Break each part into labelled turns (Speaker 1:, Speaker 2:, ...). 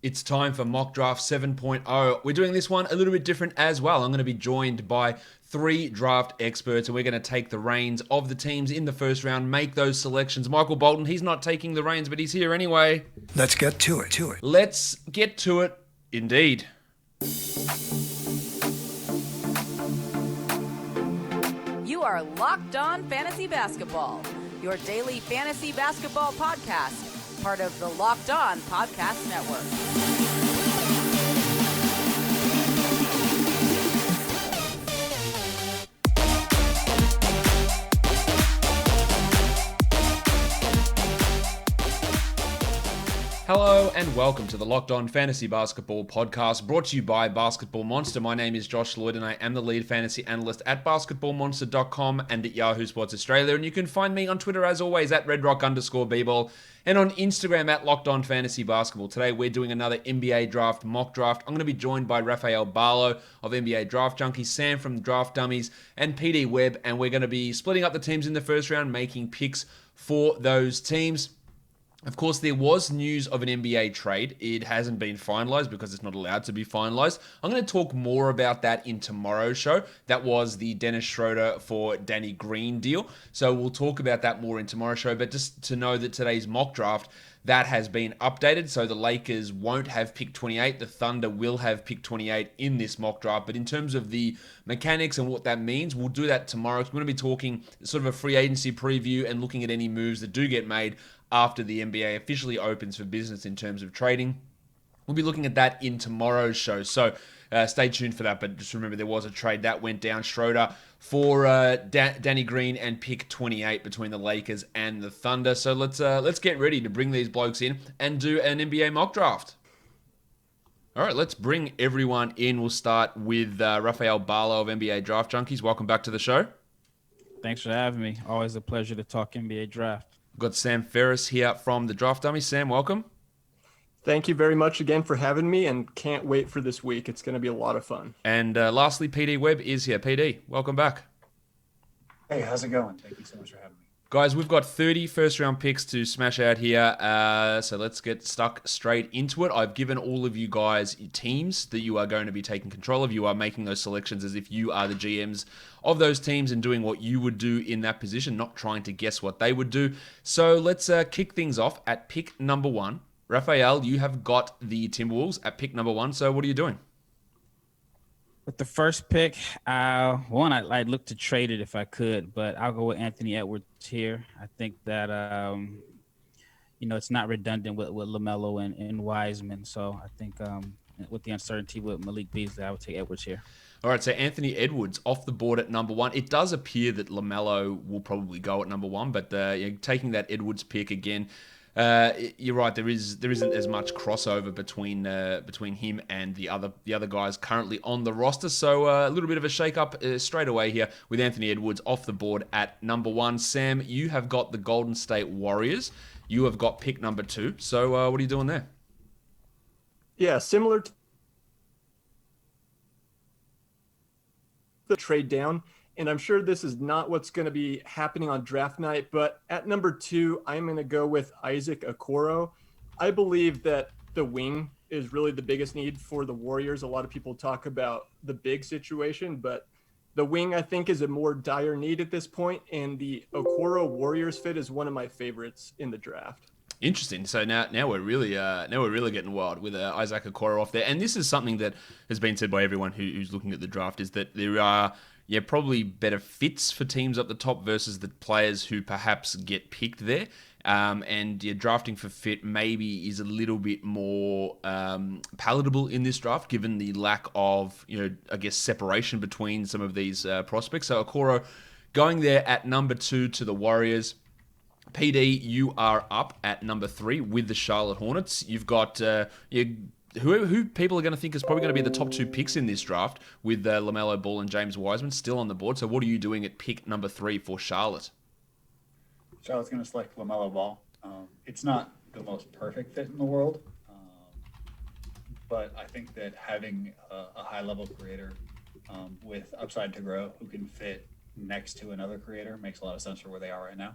Speaker 1: It's time for Mock Draft 7.0. We're doing this one a little bit different as well. I'm going to be joined by 3 draft experts, and we're going to take the reins of the teams in the first round, make those selections. Michael Bolton, he's not taking the reins, but he's here anyway.
Speaker 2: Let's get to it.
Speaker 1: Let's get to it, indeed.
Speaker 3: You are Locked On Fantasy Basketball, your daily fantasy basketball podcast, part of the Locked On Podcast Network.
Speaker 1: Hello and welcome to the Locked On Fantasy Basketball podcast, brought to you by Basketball Monster. My name is Josh Lloyd and I am the lead fantasy analyst at basketballmonster.com and at Yahoo Sports Australia. And you can find me on Twitter as always at redrock_bball and on Instagram at Locked On Fantasy Basketball. Today we're doing another NBA draft mock draft. I'm going to be joined by Rafael Barlowe of NBA Draft Junkies, Sam from Draft Dummies, and PD Webb. And we're going to be splitting up the teams in the first round, making picks for those teams. Of course, there was news of an NBA trade. It hasn't been finalized because it's not allowed to be finalized. I'm going to talk more about that in tomorrow's show. That was the Dennis Schroeder for Danny Green deal. So we'll talk about that more in tomorrow's show. But just to know that today's mock draft, that has been updated. So the Lakers won't have pick 28. The Thunder will have pick 28 in this mock draft. But in terms of the mechanics and what that means, we'll do that tomorrow. We're going to be talking sort of a free agency preview and looking at any moves that do get made after the NBA officially opens for business in terms of trading. We'll be looking at that in tomorrow's show, so stay tuned for that. But just remember, there was a trade that went down. Schroeder for Danny Green and pick 28 between the Lakers and the Thunder. So let's get ready to bring these blokes in and do an NBA mock draft. All right, let's bring everyone in. We'll start with Rafael Barlowe of NBA Draft Junkies. Welcome back to the show.
Speaker 4: Thanks for having me. Always a pleasure to talk NBA draft.
Speaker 1: We've got Sam Ferris here from the Draft Dummies. Sam, welcome.
Speaker 5: Thank you very much again for having me, and can't wait for this week. It's going to be a lot of fun.
Speaker 1: And lastly, PD Webb is here. PD, welcome back.
Speaker 6: Hey, how's it going? Thank you so much for having me.
Speaker 1: Guys, we've got 30 first-round picks to smash out here, so let's get stuck straight into it. I've given all of you guys teams that you are going to be taking control of. You are making those selections as if you are the GMs of those teams and doing what you would do in that position, not trying to guess what they would do. So let's kick things off at pick number 1. Rafael, you have got the Timberwolves at pick number 1, so what are you doing?
Speaker 4: With the first pick, I'd look to trade it if I could, but I'll go with Anthony Edwards here. I think that, it's not redundant with LaMelo and Wiseman. So I think with the uncertainty with Malik Beasley, I would take Edwards here.
Speaker 1: All right, so Anthony Edwards off the board at number 1. It does appear that LaMelo will probably go at number 1, but taking that Edwards pick again, you're right. There isn't as much crossover between him and the other guys currently on the roster. So a little bit of a shake-up straight away here with Anthony Edwards off the board at number 1. Sam, you have got the Golden State Warriors. You have got pick number 2. So what are you doing there?
Speaker 5: Yeah, similar to the trade down. And I'm sure this is not what's going to be happening on draft night, but at number 2, I'm going to go with Isaac Okoro. I believe that the wing is really the biggest need for the Warriors. A lot of people talk about the big situation, but the wing, I think, is a more dire need at this point, and the Okoro Warriors fit is one of my favorites in the draft.
Speaker 1: Interesting. So now we're really getting wild with Isaac Okoro off there, and this is something that has been said by everyone who's looking at the draft, is that there are probably better fits for teams up the top versus the players who perhaps get picked there. And drafting for fit maybe is a little bit more palatable in this draft, given the lack of, separation between some of these prospects. So Okoro going there at number 2 to the Warriors. PD, you are up at number 3 with the Charlotte Hornets. You've got who people are going to think is probably going to be the top 2 picks in this draft, with LaMelo Ball and James Wiseman still on the board. So what are you doing at pick number 3 for Charlotte?
Speaker 6: Charlotte's going to select LaMelo Ball. It's not the most perfect fit in the world, but I think that having a high-level creator with upside to grow who can fit next to another creator makes a lot of sense for where they are right now.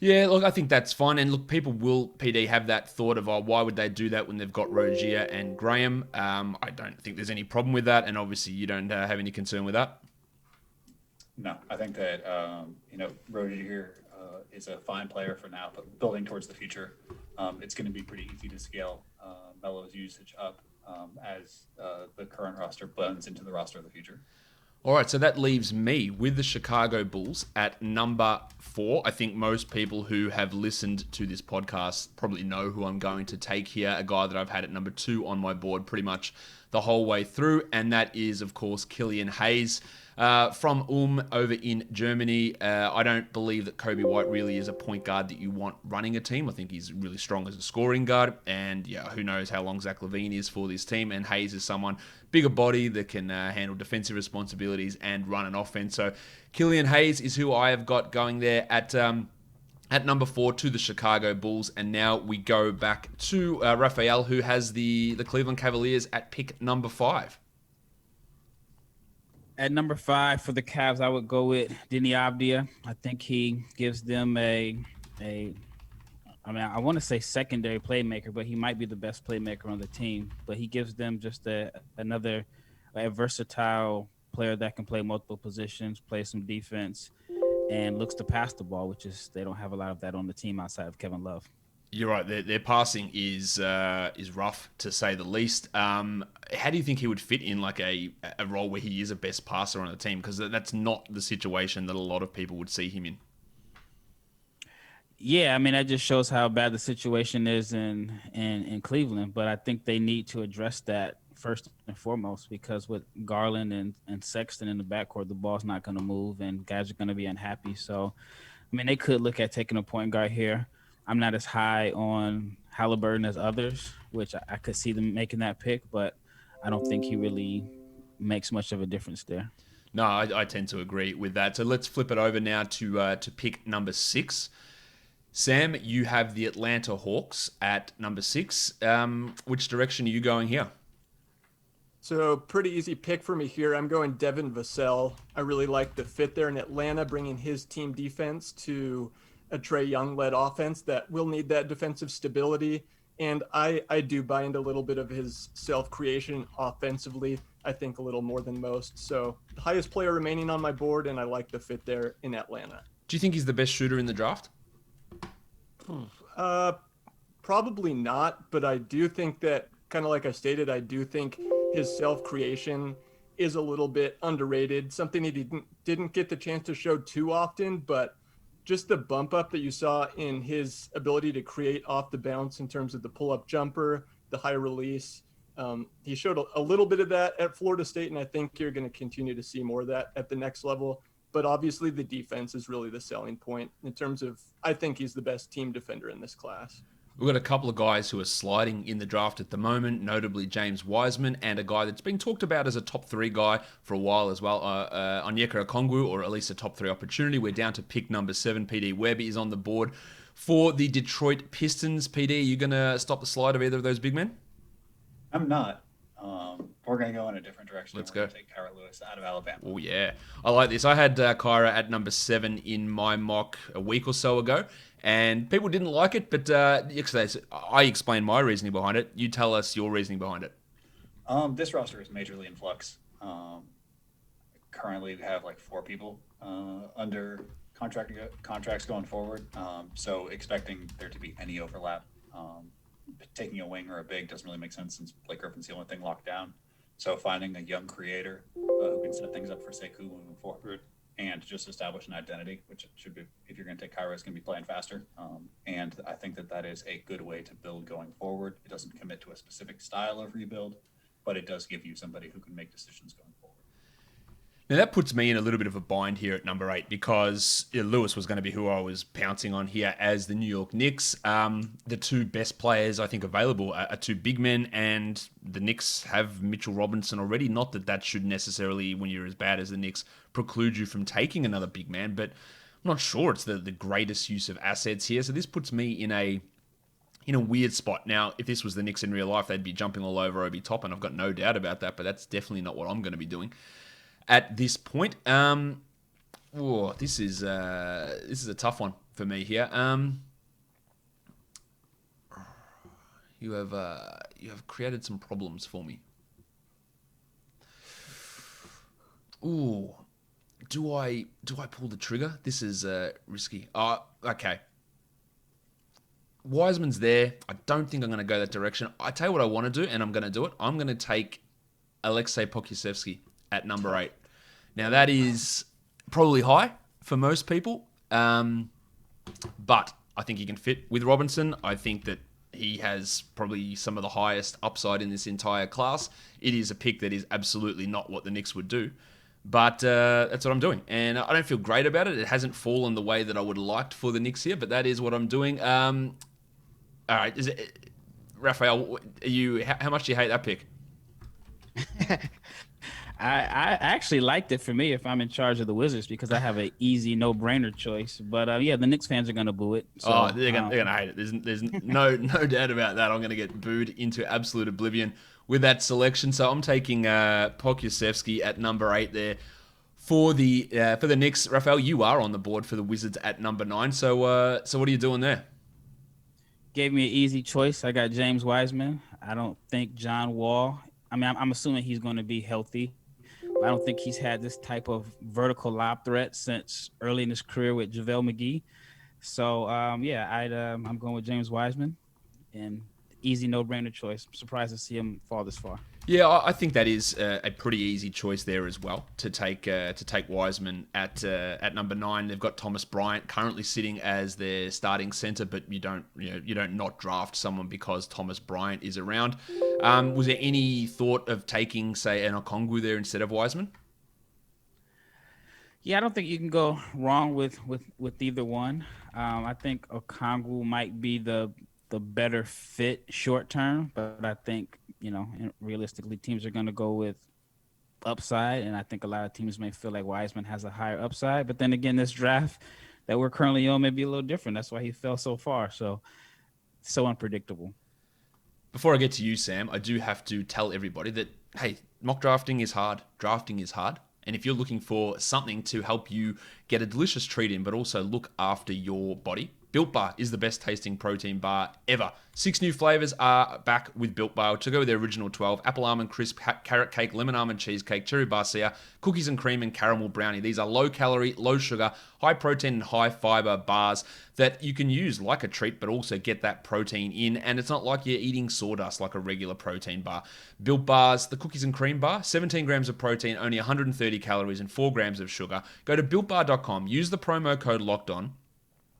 Speaker 1: Yeah, look, I think that's fine. And look, people will, PD, have that thought of, oh, why would they do that when they've got Rozier and Graham? I don't think there's any problem with that. And obviously, you don't have any concern with that.
Speaker 6: No, I think that, Rozier is a fine player for now, but building towards the future, it's going to be pretty easy to scale Melo's usage up as the current roster blends into the roster of the future.
Speaker 1: All right, so that leaves me with the Chicago Bulls at number 4. I think most people who have listened to this podcast probably know who I'm going to take here, a guy that I've had at number 2 on my board pretty much the whole way through, and that is, of course, Killian Hayes. From over in Germany. I don't believe that Kobe White really is a point guard that you want running a team. I think he's really strong as a scoring guard. And yeah, who knows how long Zach LaVine is for this team. And Hayes is someone, bigger body, that can handle defensive responsibilities and run an offense. So Killian Hayes is who I have got going there at number 4 to the Chicago Bulls. And now we go back to Rafael, who has the Cleveland Cavaliers at pick number 5.
Speaker 4: At number 5 for the Cavs, I would go with Deni Avdija. I think he gives them I want to say secondary playmaker, but he might be the best playmaker on the team. But he gives them just another versatile player that can play multiple positions, play some defense, and looks to pass the ball, which is they don't have a lot of that on the team outside of Kevin Love.
Speaker 1: You're right. Their passing is rough, to say the least. How do you think he would fit in like a role where he is a best passer on the team? Because that's not the situation that a lot of people would see him in.
Speaker 4: Yeah, I mean, that just shows how bad the situation is in Cleveland. But I think they need to address that first and foremost, because with Garland and Sexton in the backcourt, the ball's not going to move and guys are going to be unhappy. So, I mean, they could look at taking a point guard here. I'm not as high on Halliburton as others, which I could see them making that pick, but I don't think he really makes much of a difference there.
Speaker 1: No, I tend to agree with that. So let's flip it over now to pick number 6. Sam, you have the Atlanta Hawks at number 6. Which direction are you going here?
Speaker 5: So pretty easy pick for me here. I'm going Devin Vassell. I really like the fit there in Atlanta, bringing his team defense to a Trae Young-led offense that will need that defensive stability. And I do buy into a little bit of his self-creation offensively, I think a little more than most. So the highest player remaining on my board, and I like the fit there in Atlanta.
Speaker 1: Do you think he's the best shooter in the draft?
Speaker 5: Probably not, but I do think that, kind of like I stated, I do think his self-creation is a little bit underrated, something he didn't get the chance to show too often, but just the bump up that you saw in his ability to create off the bounce in terms of the pull-up jumper, the high release. He showed a little bit of that at Florida State, and I think you're going to continue to see more of that at the next level. But obviously the defense is really the selling point in terms of, I think he's the best team defender in this class.
Speaker 1: We've got a couple of guys who are sliding in the draft at the moment, notably James Wiseman, and a guy that's been talked about as a top 3 guy for a while as well, Onyeka Okongwu, or at least a top 3 opportunity. We're down to pick number 7. PD Webb is on the board for the Detroit Pistons. PD, are you going to stop the slide of either of those big men?
Speaker 6: I'm not. We're going to go in a different direction.
Speaker 1: Let's
Speaker 6: go.
Speaker 1: go.
Speaker 6: Take Kyra Lewis out of Alabama.
Speaker 1: Oh, yeah. I like this. I had Kyra at number 7 in my mock a week or so ago, and people didn't like it, but I explained my reasoning behind it. You tell us your reasoning behind it.
Speaker 6: This roster is majorly in flux. Currently, we have like 4 people under contracts going forward, so expecting there to be any overlap. Taking a wing or a big doesn't really make sense since Blake Griffin's the only thing locked down. So finding a young creator who can set things up for Sekou moving forward and just establish an identity, which should be, if you're going to take Kyra, it's going to be playing faster. And I think that is a good way to build going forward. It doesn't commit to a specific style of rebuild, but it does give you somebody who can make decisions going forward.
Speaker 1: Now, that puts me in a little bit of a bind here at number 8 because Lewis was going to be who I was pouncing on here as the New York Knicks. The 2 best players I think available are 2 big men, and the Knicks have Mitchell Robinson already. Not that should necessarily, when you're as bad as the Knicks, preclude you from taking another big man, but I'm not sure it's the greatest use of assets here. So this puts me in a weird spot. Now, if this was the Knicks in real life, they'd be jumping all over Obi Toppin. I've got no doubt about that, but that's definitely not what I'm going to be doing at this point. This is a tough one for me here. You have created some problems for me. Ooh, do I pull the trigger? This is risky. Okay. Wiseman's there. I don't think I'm going to go that direction. I tell you what I want to do, and I'm going to do it. I'm going to take Alexei Pokusevski at number 8. Now, that is probably high for most people, but I think he can fit with Robinson. I think that he has probably some of the highest upside in this entire class. It is a pick that is absolutely not what the Knicks would do, but that's what I'm doing. And I don't feel great about it. It hasn't fallen the way that I would have liked for the Knicks here, but that is what I'm doing. All right, Rafael, how much do you hate that pick?
Speaker 4: I actually liked it for me if I'm in charge of the Wizards because I have an easy no-brainer choice. But yeah, the Knicks fans are gonna boo it. So,
Speaker 1: they're gonna hate it. There's no doubt about that. I'm gonna get booed into absolute oblivion with that selection. So I'm taking Pokusevski at number 8 there for the Knicks. Rafael, you are on the board for the Wizards at number 9. So what are you doing there?
Speaker 4: Gave me an easy choice. I got James Wiseman. I don't think John Wall. I mean, I'm assuming he's going to be healthy. But I don't think he's had this type of vertical lob threat since early in his career with JaVale McGee. So, I'm going with James Wiseman. And easy no-brainer choice. I'm surprised to see him fall this far.
Speaker 1: Yeah, I think that is a pretty easy choice there as well to take Wiseman at number 9. They've got Thomas Bryant currently sitting as their starting center, but you don't not draft someone because Thomas Bryant is around. Was there any thought of taking, say, an Okongwu there instead of Wiseman?
Speaker 4: Yeah, I don't think you can go wrong with either one. I think Okongwu might be the better fit short term, but I think, realistically, teams are going to go with upside, and I think a lot of teams may feel like Wiseman has a higher upside. But then again, this draft that we're currently on may be a little different. That's why he fell so far. So unpredictable.
Speaker 1: Before I get to you, Sam, I do have to tell everybody that, hey, mock drafting is hard. Drafting is hard. And if you're looking for something to help you get a delicious treat in, but also look after your body, Built Bar is the best tasting protein bar ever. 6 new flavors are back with Built Bar to go with their original 12. Apple almond crisp, carrot cake, lemon almond cheesecake, cherry barcia, cookies and cream, and caramel brownie. These are low calorie, low sugar, high protein and high fiber bars that you can use like a treat, but also get that protein in. And it's not like you're eating sawdust like a regular protein bar. Built Bars, the cookies and cream bar, 17 grams of protein, only 130 calories and 4 grams of sugar. Go to builtbar.com, use the promo code LOCKEDON,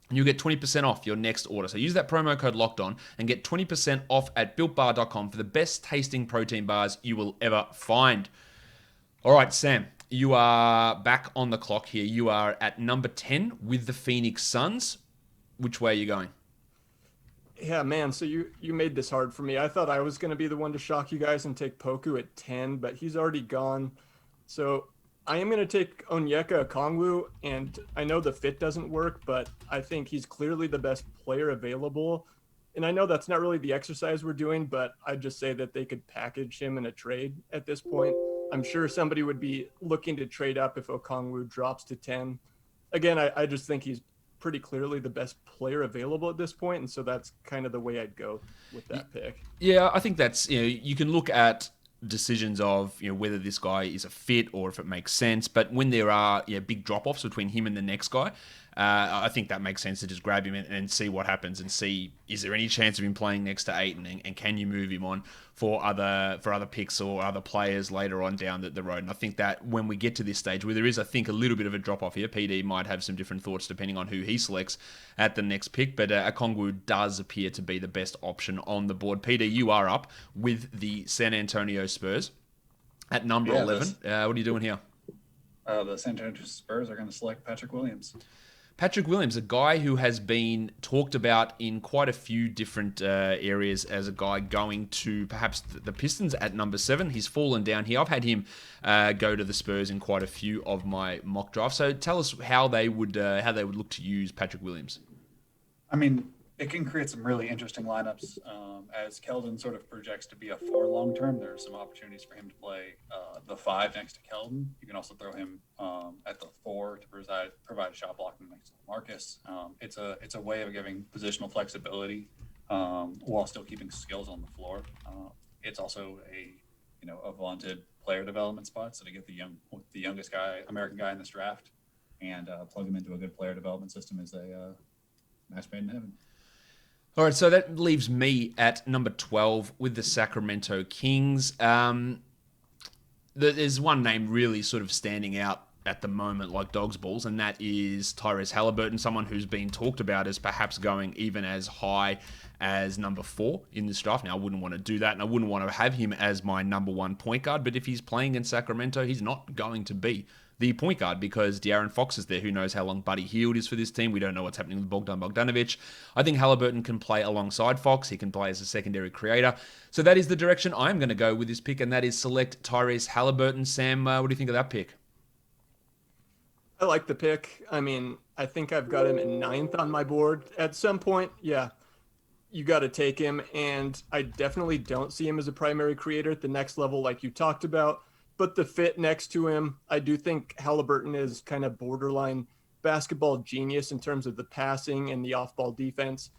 Speaker 1: and you'll get 20% off your next order. So use that promo code LOCKEDON and get 20% off at builtbar.com for the best tasting protein bars you will ever find. All right, Sam, you are back on the clock here. You are at number 10 with the Phoenix Suns. Which way are you going?
Speaker 5: Yeah, man, so you made this hard for me. I thought I was going to be the one to shock you guys and take Poku at 10, but he's already gone. So I am going to take Onyeka Okongwu, and I know the fit doesn't work, but I think he's clearly the best player available. And I know that's not really the exercise we're doing, but I'd just say that they could package him in a trade at this point. I'm sure somebody would be looking to trade up if Okongwu drops to 10. Again, I just think he's pretty clearly the best player available at this point, and so that's kind of the way I'd go with that pick.
Speaker 1: Yeah, I think that's, you can look at decisions of whether this guy is a fit or if it makes sense, but when there are big drop-offs between him and the next guy, I think that makes sense to just grab him and see what happens and see, is there any chance of him playing next to Ayton, and can you move him on for other picks or other players later on down the road. And I think that when we get to this stage where there is, I think, a little bit of a drop-off here, PD might have some different thoughts depending on who he selects at the next pick, but Okongwu does appear to be the best option on the board. PD, you are up with the San Antonio Spurs at number 11. What are you doing here?
Speaker 6: The San Antonio Spurs are going to select Patrick Williams.
Speaker 1: Patrick Williams, a guy who has been talked about in quite a few different areas as a guy going to perhaps the Pistons at number 7. He's fallen down here. I've had him go to the Spurs in quite a few of my mock drafts. So tell us how they would look to use Patrick Williams.
Speaker 6: I mean, it can create some really interesting lineups. As Keldon sort of projects to be a 4 long term, there are some opportunities for him to play the 5 next to Keldon. You can also throw him at the 4 to provide shot blocking next to Marcus. It's a way of giving positional flexibility while still keeping skills on the floor. It's also a vaunted player development spot. So to get the youngest American guy in this draft and plug him into a good player development system is a match made in heaven.
Speaker 1: All right, so that leaves me at number 12 with the Sacramento Kings. There's one name really sort of standing out at the moment like dog's balls, and that is Tyrus Halliburton, someone who's been talked about as perhaps going even as high as number 4 in this draft. Now, I wouldn't want to do that, and I wouldn't want to have him as my number 1 point guard, but if he's playing in Sacramento, he's not going to be the point guard because De'Aaron Fox is there. Who knows how long Buddy Hield is for this team? We don't know what's happening with Bogdan Bogdanovic. I think Halliburton can play alongside Fox. He can play as a secondary creator. So that is the direction I'm going to go with this pick, and that is select Tyrese Halliburton. Sam, what do you think of that pick?
Speaker 5: I like the pick. I mean, I think I've got him in 9th on my board. At some point, yeah, you got to take him, and I definitely don't see him as a primary creator at the next level like you talked about. But the fit next to him, I do think Halliburton is kind of borderline basketball genius in terms of the passing and the off-ball defense.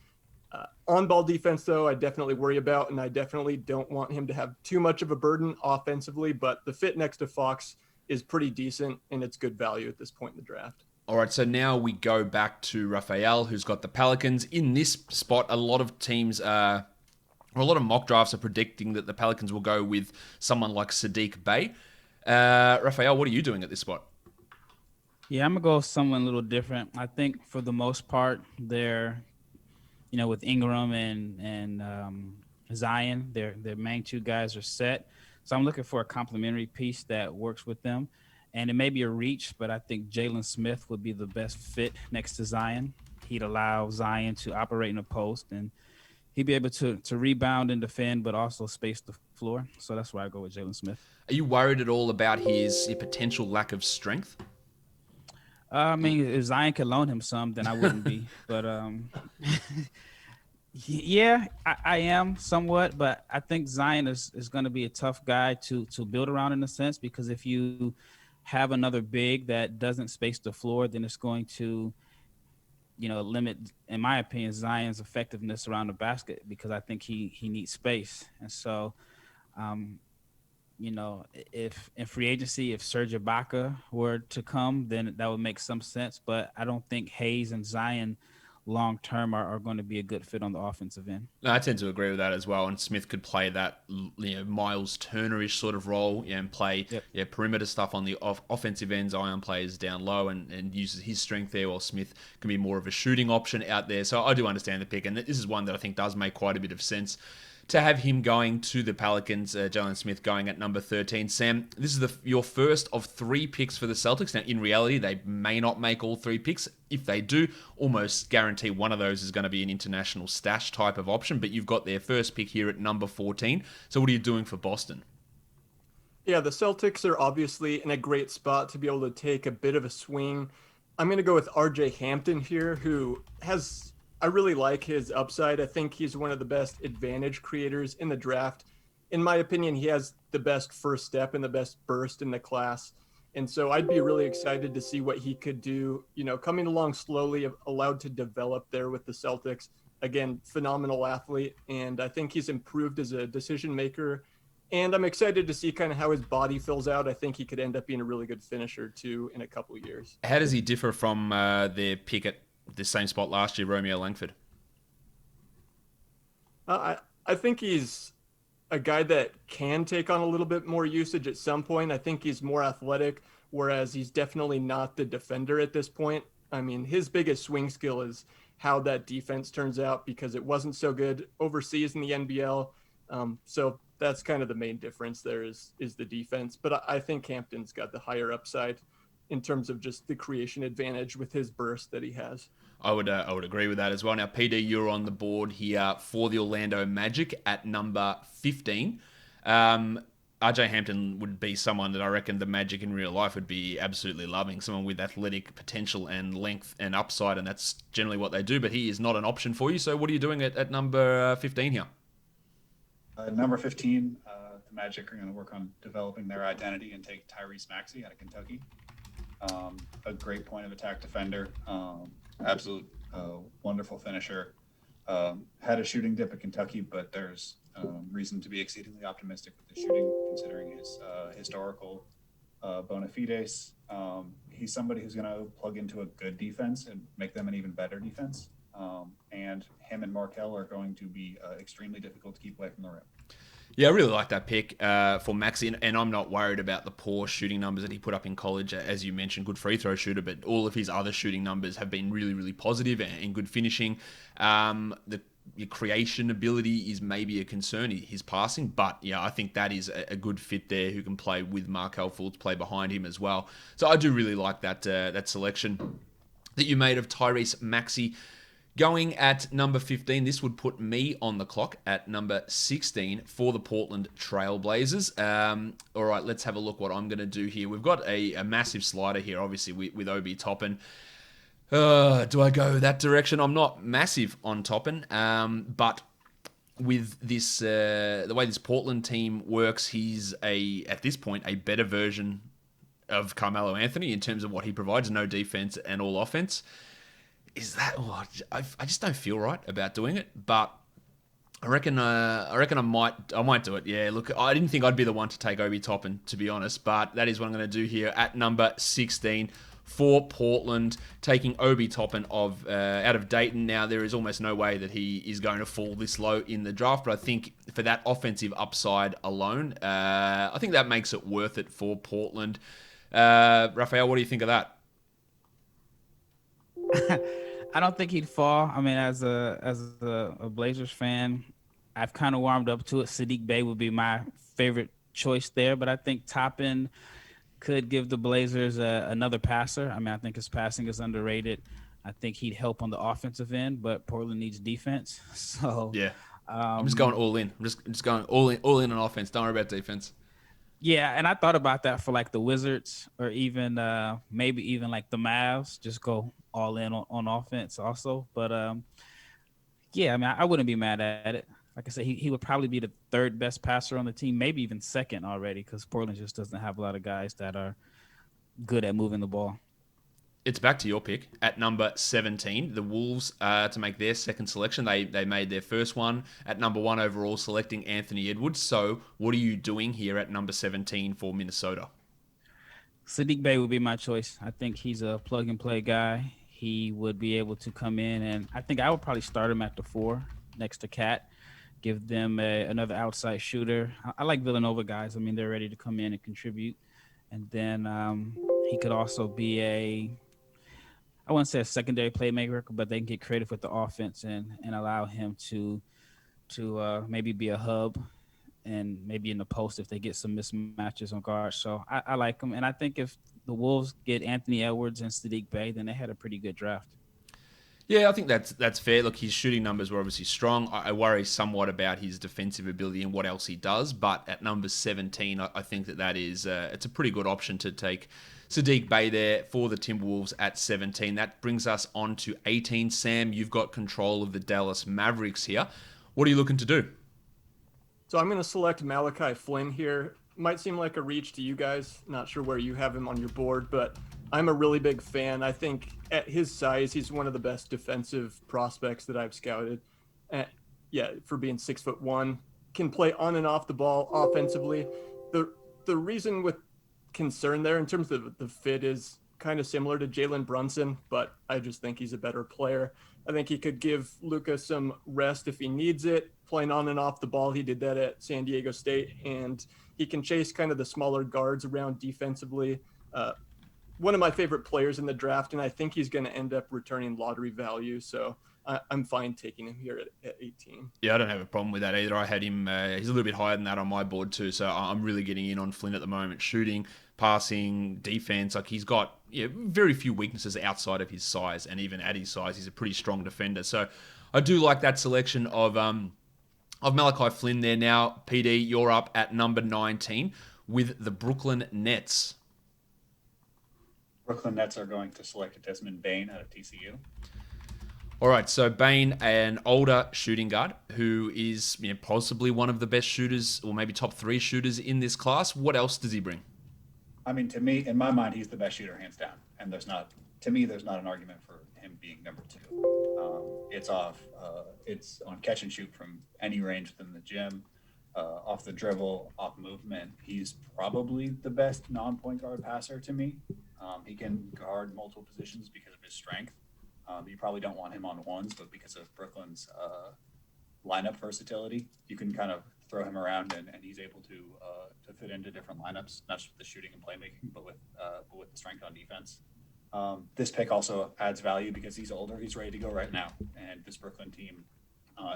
Speaker 5: On-ball defense, though, I definitely worry about, and I definitely don't want him to have too much of a burden offensively. But the fit next to Fox is pretty decent, and it's good value at this point in the draft.
Speaker 1: All right, so now we go back to Rafael, who's got the Pelicans. In this spot, a lot of teams a lot of mock drafts are predicting that the Pelicans will go with someone like Saddiq Bey. Rafael, what are you doing at this spot?
Speaker 4: Yeah, I'm going to go with someone a little different. I think for the most part, they're, with Ingram and Zion, their main 2 guys are set. So I'm looking for a complementary piece that works with them. And it may be a reach, but I think Jalen Smith would be the best fit next to Zion. He'd allow Zion to operate in a post, and he'd be able to rebound and defend, but also space the floor. So that's why I go with Jalen Smith.
Speaker 1: Are you worried at all about his potential lack of strength?
Speaker 4: I mean, if Zion could loan him some, then I wouldn't be. But yeah, I am somewhat. But I think Zion is going to be a tough guy to build around in a sense, because if you have another big that doesn't space the floor, then it's going to limit, in my opinion, Zion's effectiveness around the basket, because I think he needs space. And so, if in free agency, if Serge Ibaka were to come, then that would make some sense. But I don't think Hayes and Zion long-term are going to be a good fit on the offensive end.
Speaker 1: No, I tend to agree with that as well. And Smith could play that, Miles Turner-ish sort of role, and play perimeter stuff on the offensive end. Zion plays down low and uses his strength there, while Smith can be more of a shooting option out there. So I do understand the pick, and this is one that I think does make quite a bit of sense to have him going to the Pelicans, Jalen Smith going at number 13. Sam, this is your first of 3 picks for the Celtics. Now, in reality, they may not make all 3 picks. If they do, almost guarantee one of those is going to be an international stash type of option, but you've got their first pick here at number 14. So what are you doing for Boston?
Speaker 5: Yeah, the Celtics are obviously in a great spot to be able to take a bit of a swing. I'm going to go with RJ Hampton here, who I really like his upside. I think he's one of the best advantage creators in the draft. In my opinion, he has the best first step and the best burst in the class. And so I'd be really excited to see what he could do, coming along slowly, allowed to develop there with the Celtics. Again, phenomenal athlete. And I think he's improved as a decision maker. And I'm excited to see kind of how his body fills out. I think he could end up being a really good finisher too in a couple of years.
Speaker 1: How does he differ from their pick at the same spot last year, Romeo Langford?
Speaker 5: I think he's a guy that can take on a little bit more usage at some point. I think he's more athletic, whereas he's definitely not the defender at this point. I mean, his biggest swing skill is how that defense turns out, because it wasn't so good overseas in the NBL. So that's kind of the main difference there is the defense. But I think Hampton's got the higher upside in terms of just the creation advantage with his burst that he has.
Speaker 1: I would agree with that as well. Now, PD, you're on the board here for the Orlando Magic at number 15. RJ Hampton would be someone that I reckon the Magic in real life would be absolutely loving. Someone with athletic potential and length and upside, and that's generally what they do. But he is not an option for you. So what are you doing at number 15 here?
Speaker 6: Number 15, the Magic are going to work on developing their identity and take Tyrese Maxey out of Kentucky. A great point of attack defender, absolute wonderful finisher. Had a shooting dip at Kentucky, but there's reason to be exceedingly optimistic with the shooting, considering his historical bona fides. He's somebody who's going to plug into a good defense and make them an even better defense. And him and Markelle are going to be extremely difficult to keep away from the rim.
Speaker 1: Yeah, I really like that pick for Maxey, and I'm not worried about the poor shooting numbers that he put up in college. As you mentioned, good free throw shooter, but all of his other shooting numbers have been really, really positive and good finishing. Your creation ability is maybe a concern, his passing, but yeah, I think that is a good fit there who can play with Markelle Fultz, play behind him as well. So I do really like that selection that you made of Tyrese Maxey. Going at number 15, this would put me on the clock at number 16 for the Portland Trail Blazers. All right, let's have a look what I'm going to do here. We've got a massive slider here, obviously, with Obi Toppin. Do I go that direction? I'm not massive on Toppin, but with this, the way this Portland team works, he's at this point, a better version of Carmelo Anthony in terms of what he provides, no defense and all offense. Is that? Oh, I just don't feel right about doing it, but I reckon I might do it. Yeah, look, I didn't think I'd be the one to take Obi Toppin, to be honest, but that is what I'm going to do here at number 16 for Portland, taking Obi Toppin out of Dayton. Now, there is almost no way that he is going to fall this low in the draft, but I think for that offensive upside alone, I think that makes it worth it for Portland. Rafael, what do you think of that?
Speaker 4: I don't think he'd fall. I mean, as a Blazers fan, I've kind of warmed up to it. Sadiq Bey would be my favorite choice there, but I think Toppin could give the Blazers another passer. I mean, I think his passing is underrated. I think he'd help on the offensive end, but Portland needs defense. So
Speaker 1: yeah, I'm just going all in. I'm just going all in on offense. Don't worry about defense.
Speaker 4: Yeah, and I thought about that for like the Wizards or even maybe even like the Mavs. Just go all in on offense also. But yeah, I mean, I wouldn't be mad at it. Like I said, he would probably be the third best passer on the team, maybe even second already, because Portland just doesn't have a lot of guys that are good at moving the ball.
Speaker 1: It's back to your pick at number 17. The Wolves, to make their second selection, they made their first one at number 1 overall, selecting Anthony Edwards. So what are you doing here at number 17 for Minnesota?
Speaker 4: Sadiq Bey would be my choice. I think he's a plug-and-play guy. He would be able to come in, and I think I would probably start him at the 4 next to Cat, give them another outside shooter. I like Villanova guys. I mean, they're ready to come in and contribute. And then he could also be I wouldn't say a secondary playmaker, but they can get creative with the offense and allow him to maybe be a hub and maybe in the post if they get some mismatches on guards. So I like him. And I think if the Wolves get Anthony Edwards and Sadiq Bey, then they had a pretty good draft.
Speaker 1: Yeah, I think that's fair. Look, his shooting numbers were obviously strong. I worry somewhat about his defensive ability and what else he does. But at number 17, I think that is it's a pretty good option to take Sadiq Bey there for the Timberwolves at 17. That brings us on to 18. Sam, you've got control of the Dallas Mavericks here. What are you looking to do?
Speaker 5: So I'm going to select Malachi Flynn here. Might seem like a reach to you guys. Not sure where you have him on your board, but I'm a really big fan. I think at his size, he's one of the best defensive prospects that I've scouted. For being 6'1", can play on and off the ball offensively. The reason with concern there in terms of the fit is kind of similar to Jalen Brunson, but I just think he's a better player. I think he could give Luka some rest if he needs it, playing on and off the ball. He did that at San Diego State, and he can chase kind of the smaller guards around defensively. One of my favorite players in the draft, and I think he's going to end up returning lottery value. So I'm fine taking him here at 18. Yeah,
Speaker 1: I don't have a problem with that either. I had him, he's a little bit higher than that on my board too. So I'm really getting in on Flynn at the moment. Shooting, passing, defense. Like he's got very few weaknesses outside of his size. And even at his size, he's a pretty strong defender. So I do like that selection of I've Malachi Flynn there now. PD, you're up at number 19 with the Brooklyn Nets.
Speaker 6: Brooklyn Nets are going to select Desmond Bain out of TCU.
Speaker 1: All right, so Bain, an older shooting guard who is possibly one of the best shooters or maybe top 3 shooters in this class. What else does he bring?
Speaker 6: I mean, to me, in my mind, he's the best shooter, hands down. And there's not an argument for him being number 2. It's on catch and shoot from any range within the gym, off the dribble, off movement. He's probably the best non-point guard passer to me. He can guard multiple positions because of his strength. You probably don't want him on ones, but because of Brooklyn's lineup versatility, you can kind of throw him around, and he's able to fit into different lineups, not just with the shooting and playmaking, but with the strength on defense. This pick also adds value because he's older. He's ready to go right now, and this Brooklyn team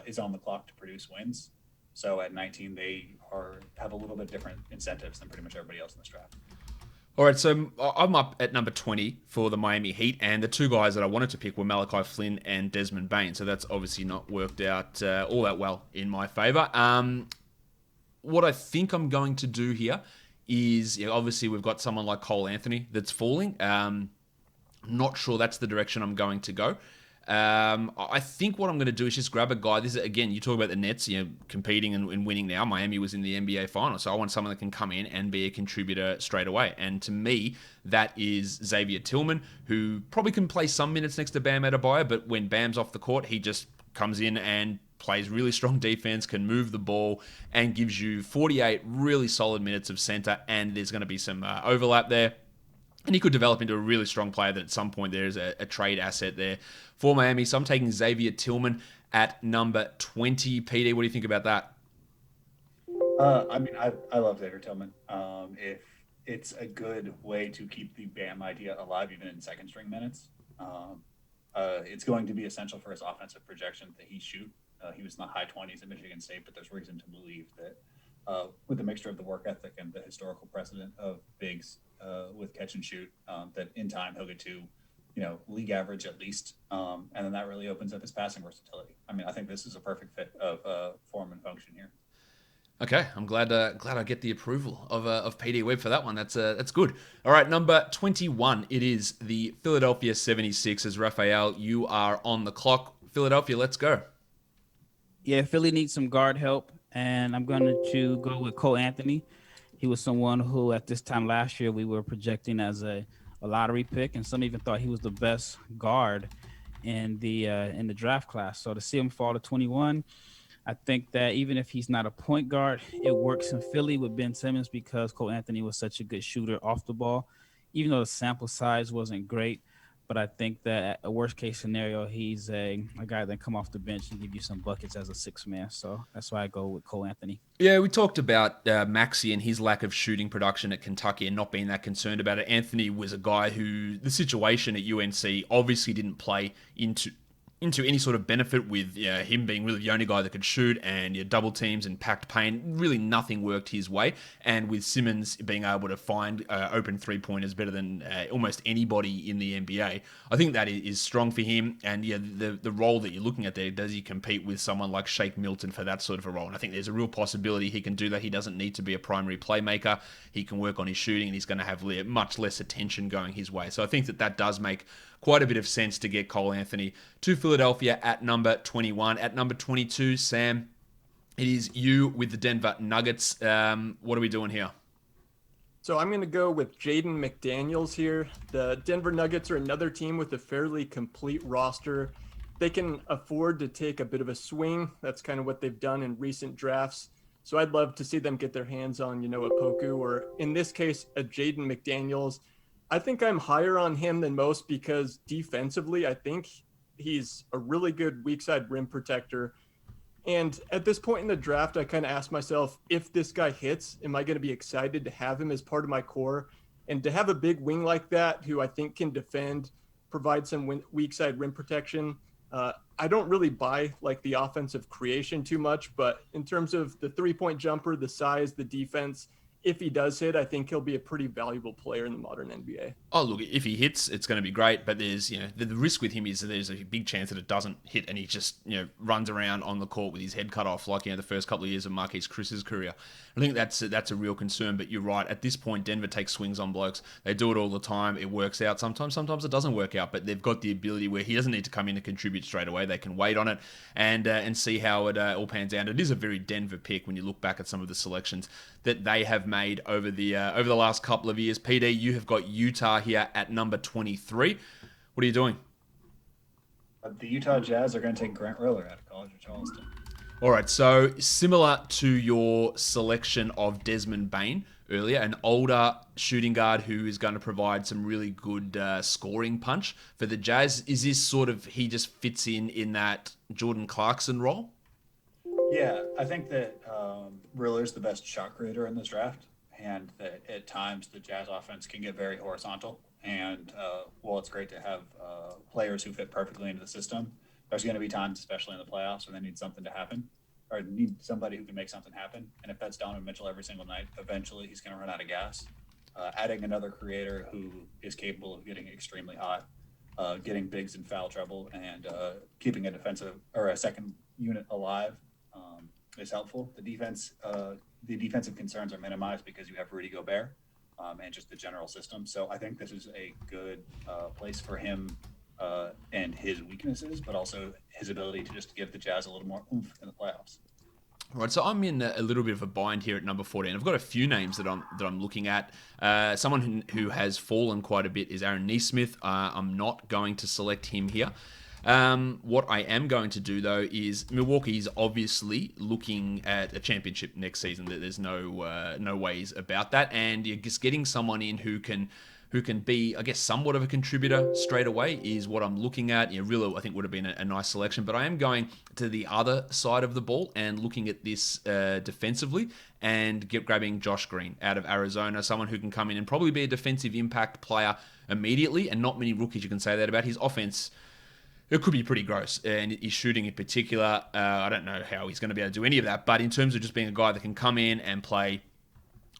Speaker 6: is on the clock to produce wins. So at 19, they have a little bit different incentives than pretty much everybody else in this draft.
Speaker 1: All right, so I'm up at number 20 for the Miami Heat, and the 2 guys that I wanted to pick were Malachi Flynn and Desmond Bain, so that's obviously not worked out all that well in my favor. What I think I'm going to do here is, obviously we've got someone like Cole Anthony that's falling. Not sure that's the direction I'm going to go. I think what I'm going to do is just grab a guy. This is, again, you talk about the Nets, competing and winning now. Miami was in the NBA Finals, so I want someone that can come in and be a contributor straight away. And to me, that is Xavier Tillman, who probably can play some minutes next to Bam Adebayo, but when Bam's off the court, he just comes in and plays really strong defense, can move the ball, and gives you 48 really solid minutes of center, and there's going to be some overlap there. And he could develop into a really strong player that at some point there is a trade asset there for Miami. So I'm taking Xavier Tillman at number 20. PD, what do you think about that?
Speaker 6: I love Xavier Tillman. If it's a good way to keep the Bam idea alive, even in second string minutes, it's going to be essential for his offensive projection that he shoot. He was in the high 20s at Michigan State, but there's reason to believe that with the mixture of the work ethic and the historical precedent of bigs with catch and shoot, that in time he'll get to, league average at least, and then that really opens up his passing versatility. I mean, I think this is a perfect fit of form and function here.
Speaker 1: Okay, I'm glad I get the approval of PD Webb for that one. That's good. All right, number 21. It is the Philadelphia 76ers. Rafael, you are on the clock. Philadelphia, let's go.
Speaker 4: Yeah, Philly needs some guard help, and I'm going to go with Cole Anthony. He was someone who, at this time last year, we were projecting as a lottery pick, and some even thought he was the best guard in the draft class. So to see him fall to 21, I think that even if he's not a point guard, it works in Philly with Ben Simmons because Cole Anthony was such a good shooter off the ball, even though the sample size wasn't great. But I think that a worst case scenario, he's a guy that come off the bench and give you some buckets as a 6th man. So that's why I go with Cole Anthony.
Speaker 1: Yeah, we talked about Maxey and his lack of shooting production at Kentucky and not being that concerned about it. Anthony was a guy who the situation at UNC obviously didn't play into any sort of benefit with him being really the only guy that could shoot and double teams and packed paint. Really nothing worked his way. And with Simmons being able to find open three-pointers better than almost anybody in the NBA, I think that is strong for him. And the role that you're looking at there, does he compete with someone like Shake Milton for that sort of a role? And I think there's a real possibility he can do that. He doesn't need to be a primary playmaker. He can work on his shooting and he's going to have much less attention going his way. So I think that does make quite a bit of sense to get Cole Anthony to Philadelphia at number 21. At number 22, Sam, it is you with the Denver Nuggets. What are we doing here?
Speaker 5: So I'm going to go with Jaden McDaniels here. The Denver Nuggets are another team with a fairly complete roster. They can afford to take a bit of a swing. That's kind of what they've done in recent drafts. So I'd love to see them get their hands on, a Poku, or in this case, a Jaden McDaniels. I think I'm higher on him than most because defensively, I think he's a really good weak side rim protector. And at this point in the draft, I kind of asked myself, if this guy hits, am I going to be excited to have him as part of my core? And to have a big wing like that, who I think can defend, provide some weak side rim protection. I don't really buy the offensive creation too much, but in terms of the 3-point jumper, the size, the defense, if he does hit, I think he'll be a pretty valuable player in the modern NBA.
Speaker 1: Oh, look, if he hits, it's going to be great. But there's, the risk with him is that there's a big chance that it doesn't hit and he just, runs around on the court with his head cut off like, the first couple of years of Marquise Chris's career. I think that's a real concern. But you're right. At this point, Denver takes swings on blokes. They do it all the time. It works out sometimes. Sometimes it doesn't work out. But they've got the ability where he doesn't need to come in and contribute straight away. They can wait on it and see how it all pans out. It is a very Denver pick when you look back at some of the selections that they have made over the last couple of years. PD, you have got Utah here at number 23. What are you doing?
Speaker 6: The Utah Jazz are going to take Grant Riller out of College of Charleston.
Speaker 1: All right, so similar to your selection of Desmond Bain earlier, an older shooting guard who is going to provide some really good scoring punch for the Jazz. Is this sort of, he just fits in that Jordan Clarkson role?
Speaker 6: Yeah, I think that Riller's the best shot creator in this draft, and that at times the Jazz offense can get very horizontal. And while it's great to have players who fit perfectly into the system, there's going to be times, especially in the playoffs, when they need something to happen, or need somebody who can make something happen. And if that's Donovan Mitchell every single night, eventually he's going to run out of gas. Adding another creator who is capable of getting extremely hot, getting bigs in foul trouble, and keeping a defensive or a second unit alive is helpful. The defensive concerns are minimized because you have Rudy Gobert and just the general system. So I think this is a good place for him and his weaknesses, but also his ability to just give the Jazz a little more oomph in the playoffs.
Speaker 1: Right, so I'm in a little bit of a bind here at number 14. I've got a few names that I'm looking at. Someone who has fallen quite a bit is Aaron Nesmith. I'm not going to select him here. What I am going to do, though, is Milwaukee's obviously looking at a championship next season. There's no ways about that. And you're just getting someone in who can be, I guess, somewhat of a contributor straight away is what I'm looking at. Rillo, I think, would have been a nice selection. But I am going to the other side of the ball and looking at this defensively and grabbing Josh Green out of Arizona, someone who can come in and probably be a defensive impact player immediately. And not many rookies you can say that about. His offense, it could be pretty gross, and his shooting in particular, I don't know how he's going to be able to do any of that, but in terms of just being a guy that can come in and play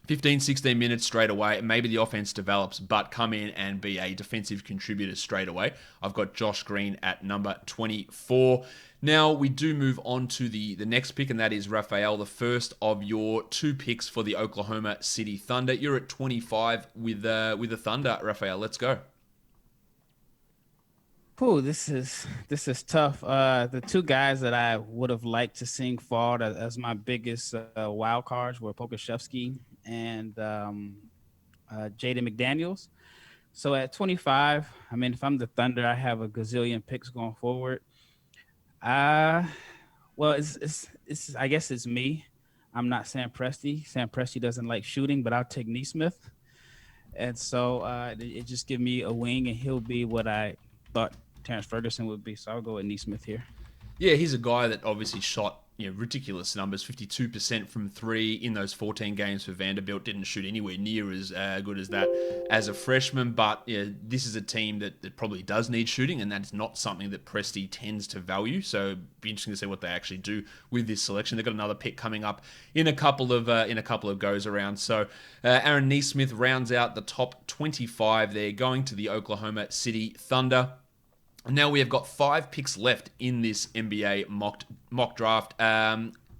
Speaker 1: 15, 16 minutes straight away, maybe the offense develops, but come in and be a defensive contributor straight away. I've got Josh Green at number 24. Now, we do move on to the next pick, and that is Rafael, the first of your two picks for the Oklahoma City Thunder. You're at 25 with the Thunder, Rafael. Let's go.
Speaker 4: Ooh, this is tough. The two guys that I would have liked to sing fall as my biggest wild cards were Pokashevsky and Jaden McDaniels. So at 25, I mean, if I'm the Thunder, I have a gazillion picks going forward. Well, it's I guess it's me. I'm not Sam Presti. Sam Presti doesn't like shooting, but I'll take Nesmith. And so it just give me a wing, and he'll be what I thought Terrence Ferguson would be. So I'll go with Nesmith here.
Speaker 1: Yeah, he's a guy that obviously shot ridiculous numbers, 52% from three in those 14 games for Vanderbilt. Didn't shoot anywhere near as good as that as a freshman, but this is a team that probably does need shooting, and that's not something that Presti tends to value. So it'd be interesting to see what they actually do with this selection. They've got another pick coming up in a couple of goes around. So Aaron Nesmith rounds out the top 25 there, going to the Oklahoma City Thunder. Now we have got 5 picks left in this NBA mock draft.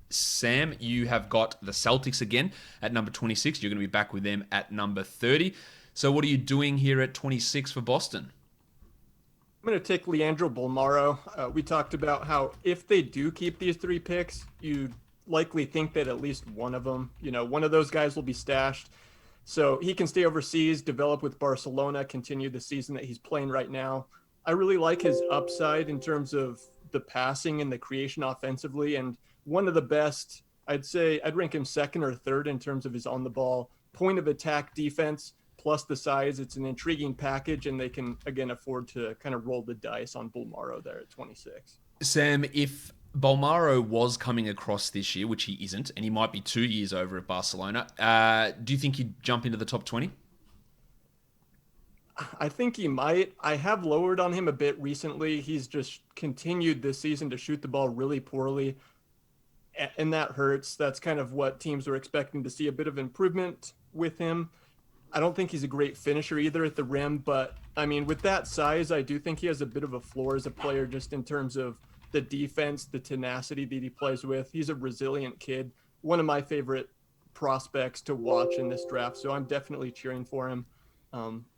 Speaker 1: Sam, you have got the Celtics again at number 26. You're going to be back with them at number 30. So what are you doing here at 26 for Boston?
Speaker 5: I'm going to take Leandro Bolmaro. We talked about how if they do keep these 3 picks, you likely think that at least one of them, one of those guys will be stashed. So he can stay overseas, develop with Barcelona, continue the season that he's playing right now. I really like his upside in terms of the passing and the creation offensively. And one of the best, I'd say I'd rank him second or third in terms of his on the ball point of attack defense, plus the size. It's an intriguing package, and they can, again, afford to kind of roll the dice on Bolmaro there at 26.
Speaker 1: Sam, if Bolmaro was coming across this year, which he isn't, and he might be 2 years over at Barcelona, do you think he'd jump into the top 20?
Speaker 5: I think he might. I have lowered on him a bit recently. He's just continued this season to shoot the ball really poorly. and that hurts. That's kind of what teams were expecting to see, a bit of improvement with him. I don't think he's a great finisher either at the rim, but I mean, with that size, I do think he has a bit of a floor as a player just in terms of the defense, the tenacity that he plays with. He's a resilient kid, one of my favorite prospects to watch in this draft, so I'm definitely cheering for him.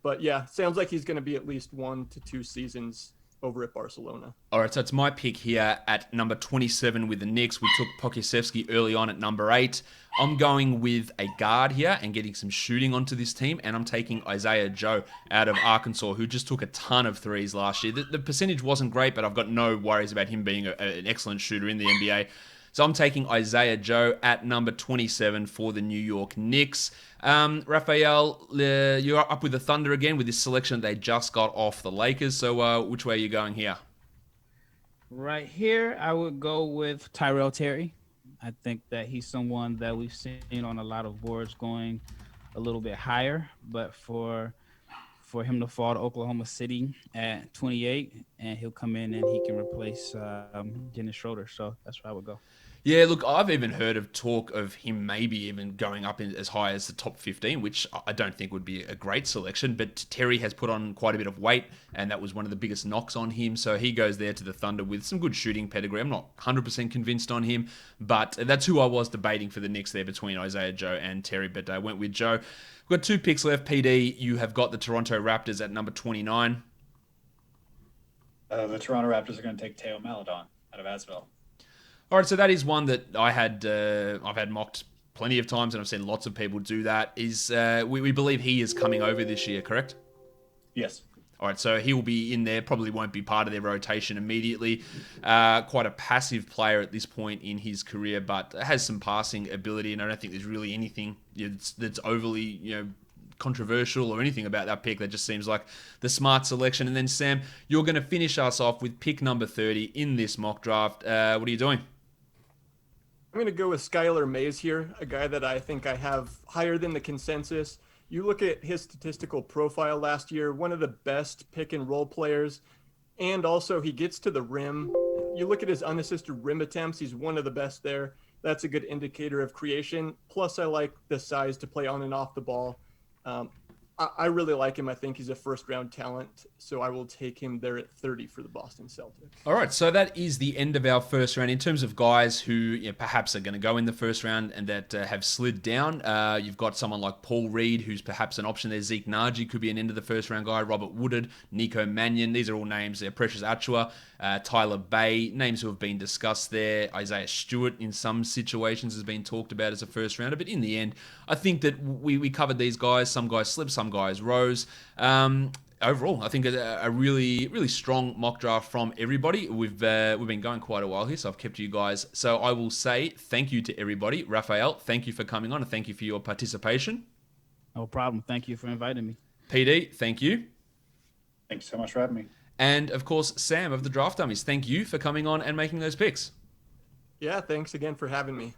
Speaker 5: But yeah, sounds like he's going to be at least 1 to 2 seasons over at Barcelona.
Speaker 1: All right, so it's my pick here at number 27 with the Knicks. We took Pokusevski early on at number 8. I'm going with a guard here and getting some shooting onto this team, and I'm taking Isaiah Joe out of Arkansas, who just took a ton of threes last year. The percentage wasn't great, but I've got no worries about him being an excellent shooter in the NBA. So I'm taking Isaiah Joe at number 27 for the New York Knicks. Rafael, you're up with the Thunder again with this selection they just got off the Lakers. So which way are you going here?
Speaker 4: Right here, I would go with Tyrell Terry. I think that he's someone that we've seen on a lot of boards going a little bit higher, but for him to fall to Oklahoma City at 28, and he'll come in and he can replace Dennis Schroeder. So that's where I would go.
Speaker 1: Yeah, look, I've even heard of talk of him maybe even going up as high as the top 15, which I don't think would be a great selection. But Terry has put on quite a bit of weight, and that was one of the biggest knocks on him. So he goes there to the Thunder with some good shooting pedigree. I'm not 100% convinced on him, but that's who I was debating for the Knicks there between Isaiah Joe and Terry, but I went with Joe. We've got 2 picks left. PD, you have got the Toronto Raptors at number 29.
Speaker 6: The Toronto Raptors are going to take Teo Maledon out of Asvel.
Speaker 1: All right, so that is one that I've had mocked plenty of times, and I've seen lots of people do that. We believe he is coming over this year, correct?
Speaker 6: Yes.
Speaker 1: All right, so he will be in there, probably won't be part of their rotation immediately. Quite a passive player at this point in his career, but has some passing ability, and I don't think there's really anything that's overly, controversial or anything about that pick. That just seems like the smart selection. And then, Sam, you're going to finish us off with pick number 30 in this mock draft. What are you doing?
Speaker 5: I'm going to go with Skylar Mays here, a guy that I think I have higher than the consensus. You look at his statistical profile last year, one of the best pick and roll players, and also he gets to the rim. You look at his unassisted rim attempts, he's one of the best there. That's a good indicator of creation. Plus, I like the size to play on and off the ball. I really like him. I think he's a first-round talent, so I will take him there at 30 for the Boston Celtics.
Speaker 1: All right, so that is the end of our first round. In terms of guys who perhaps are going to go in the first round and that have slid down, you've got someone like Paul Reed, who's perhaps an option there. Zeke Naji could be an end of the first round guy. Robert Woodard, Nico Mannion. These are all names there. Precious Achua, Tyler Bay, names who have been discussed there. Isaiah Stewart in some situations has been talked about as a first rounder, but in the end, I think that we covered these guys. Some guys slipped, some guys rose. Overall, I think a really, really strong mock draft from everybody. We've been going quite a while here, so I've kept you guys. So I will say thank you to everybody. Rafael, thank you for coming on, and thank you for your participation.
Speaker 4: No problem. Thank you for inviting me.
Speaker 1: PD, thank you.
Speaker 6: Thank you so much for having me.
Speaker 1: And of course, Sam of the Draft Dummies, thank you for coming on and making those picks.
Speaker 5: Yeah, thanks again for having me.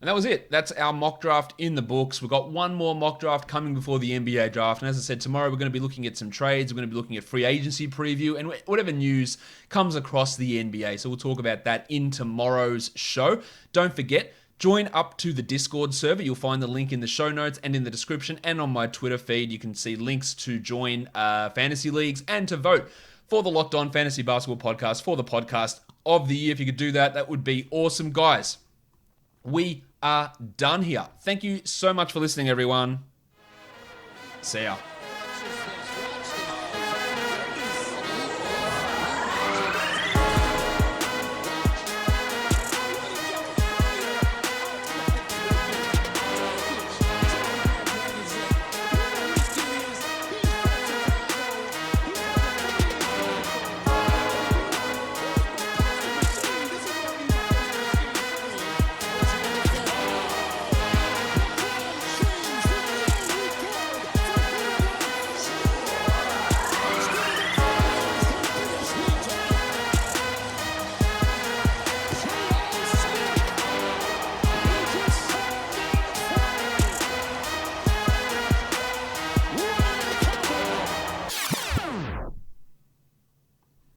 Speaker 1: And that was it. That's our mock draft in the books. We've got one more mock draft coming before the NBA draft. And as I said, tomorrow we're going to be looking at some trades. We're going to be looking at free agency preview and whatever news comes across the NBA. So we'll talk about that in tomorrow's show. Don't forget, join up to the Discord server. You'll find the link in the show notes and in the description. And on my Twitter feed, you can see links to join fantasy leagues and to vote for the Locked On Fantasy Basketball Podcast for the podcast of the year. If you could do that, that would be awesome. Guys, we are done here. Thank you so much for listening, everyone. See ya.